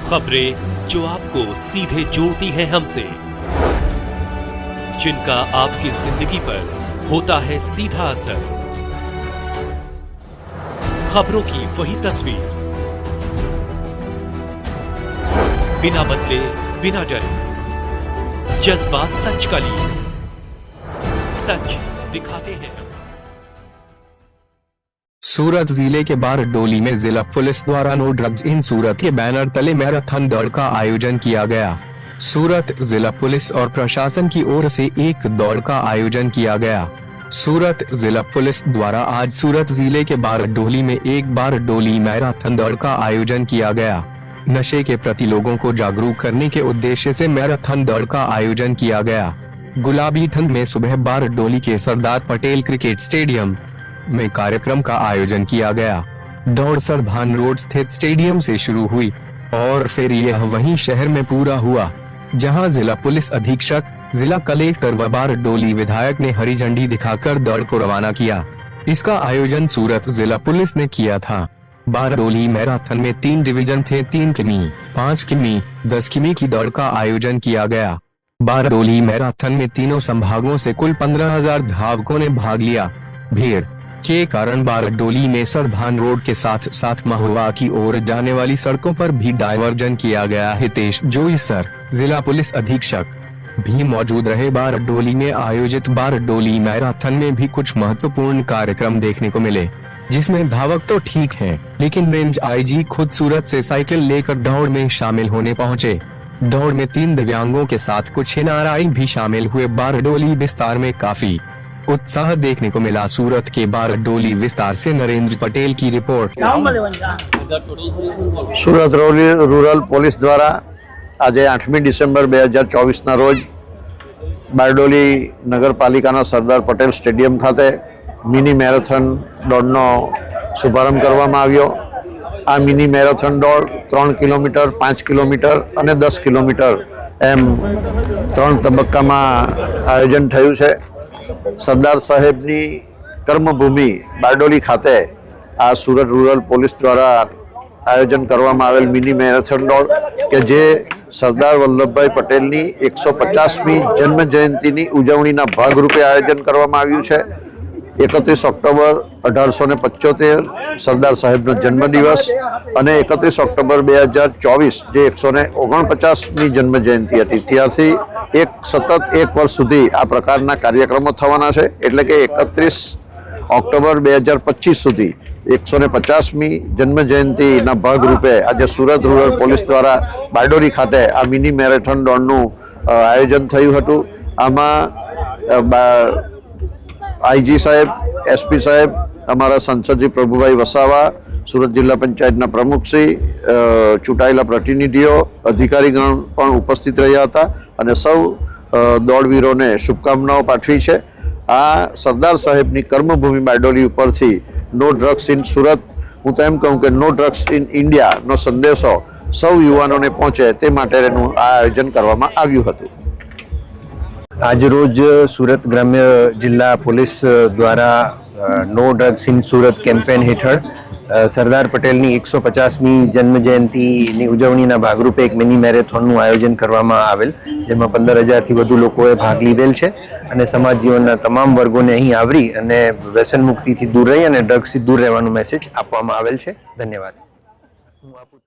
खबरें जो आपको सीधे जोड़ती हैं हमसे, जिनका आपकी जिंदगी पर होता है सीधा असर। खबरों की वही तस्वीर, बिना बदले बिना डरे, जज्बा सच का लिए, सच दिखाते हैं। सूरत जिले के बारडोली में जिला पुलिस द्वारा नो ड्रग्स इन सूरत के बैनर तले मैराथन दौड़ का आयोजन किया गया। सूरत जिला पुलिस और प्रशासन की ओर से एक दौड़ का आयोजन किया गया। सूरत जिला पुलिस द्वारा आज सूरत जिले के बारडोली में एक बारडोली मैराथन दौड़ का आयोजन किया गया। नशे के प्रति लोगों को जागरूक करने के उद्देश्य से मैराथन दौड़ का आयोजन किया गया। गुलाबी ठंड में सुबह बारडोली के सरदार पटेल क्रिकेट स्टेडियम में कार्यक्रम का आयोजन किया गया। दौड़ सरभान रोड स्थित स्टेडियम से शुरू हुई और फिर यह वहीं शहर में पूरा हुआ, जहां जिला पुलिस अधीक्षक, जिला कलेक्टर व बारडोली विधायक ने हरी झंडी दिखाकर दौड़ को रवाना किया। इसका आयोजन सूरत जिला पुलिस ने किया था। बारडोली मैराथन में 3 डिवीजन थे, 3 किमी, 5 किमी, 10 किमी की दौड़ का आयोजन किया गया। बारडोली मैराथन में तीनों संभागों से कुल 15,000 धावकों ने भाग लिया। भीड़ के कारण बारडोली में सरभान रोड के साथ साथ महुआ की ओर जाने वाली सड़कों पर भी डायवर्जन किया गया। हितेश जोई सर, जिला पुलिस अधीक्षक, भी मौजूद रहे। बारडोली में आयोजित बारडोली मैराथन में भी कुछ महत्वपूर्ण कार्यक्रम देखने को मिले, जिसमें धावक तो ठीक हैं, लेकिन रेंज आईजी खुद सूरत से साइकिल लेकर दौड़ में शामिल होने पहुंचे। दौड़ में 3 दिव्यांगों के साथ कुछ एनआरआई भी शामिल हुए। बारडोली विस्तार में काफी उत्साह देखने को मिला। सूरत के बारडोली विस्तार से नरेंद्र पटेल की रिपोर्ट। सूरत रूरल पुलिस द्वारा आज 8 डिसेम्बर 2024 ना रोज बारडोली नगरपालिका सरदार पटेल स्टेडियम खाते मिनी मैराथन दौड़नो शुभारंभ करवामां आव्यो। आ मिनी मैराथन दौड़ 3 किलोमीटर, 5 किलोमीटर और 10 किलोमीटर एम 3 तबक्कामां आयोजन थयुं छे। सरदार साहेबनी कर्मभूमि बारडोली खाते आ सूरत रूरल पुलिस द्वारा आयोजन करवामां आवेल मिनी मैराथन दौड़ के जे सरदार वल्लभभाई पटेलनी 150મી जन्म जयंतीनी उजवણીના ભાગરૂપે આયોજન કરવામાં આવ્યું છે। 31 ઓક્ટોબર 1875 સરદાર સાહેબનો જન્મદિવસ અને 31 ઓક્ટોબર 2024 જે 149મી જન્મ જયંતિ હતી, ત્યારથી સતત 1 વર્ષ સુધી આ પ્રકારના કાર્યક્રમો થવાના છે। એટલે કે 31 ઓક્ટોબર 2025 સુધી 150મી જન્મ જયંતિના ભાગરૂપે આજે સુરત રૂરલ પોલીસ દ્વારા બારડોલી ખાતે આ મિની મેરેથોન દોડનું આયોજન થયું હતું। આમાં आईजी साहेब, एसपी साहेब, अमरा सांसदजी प्रभुभाई वसावा, सूरत जिला पंचायतना प्रमुखश्री, चूंटायेला प्रतिनिधिओ, अधिकारीगण पण उपस्थित रह्या हता अने सौ दौड़वीरोने शुभकामनाओं पाठवी छे। आ सरदार साहेबनी कर्मभूमि बारडोली उपरथी नो ड्रग्स इन सूरत, हूँ तो एम कहूँ कि नो ड्रग्स इन इंडिया नो संदेशो सौ युवानोने पहोंचे ते माटेनुं आयोजन करवामां आव्युं हतुं। आज रोज सूरत ग्राम्य जिला पुलिस द्वारा no drugs in Surat campaign हेठळ सरदार पटेलनी 150મી जन्म जयंतीनी उजवણીના ભાગરૂપે એક મિની મેરેથોનનું આયોજન કરવામાં આવેલ, જેમાં 15,000થી વધુ લોકોએ ભાગ લીધેલ છે અને સમાજ જીવનના તમામ વર્ગોને અહીં આવરી અને વ્યસન મુક્તિથી દૂર રહી અને ડ્રગ્સથી દૂર રહેવાનો મેસેજ આપવામાં આવેલ છે। ધન્યવાદ।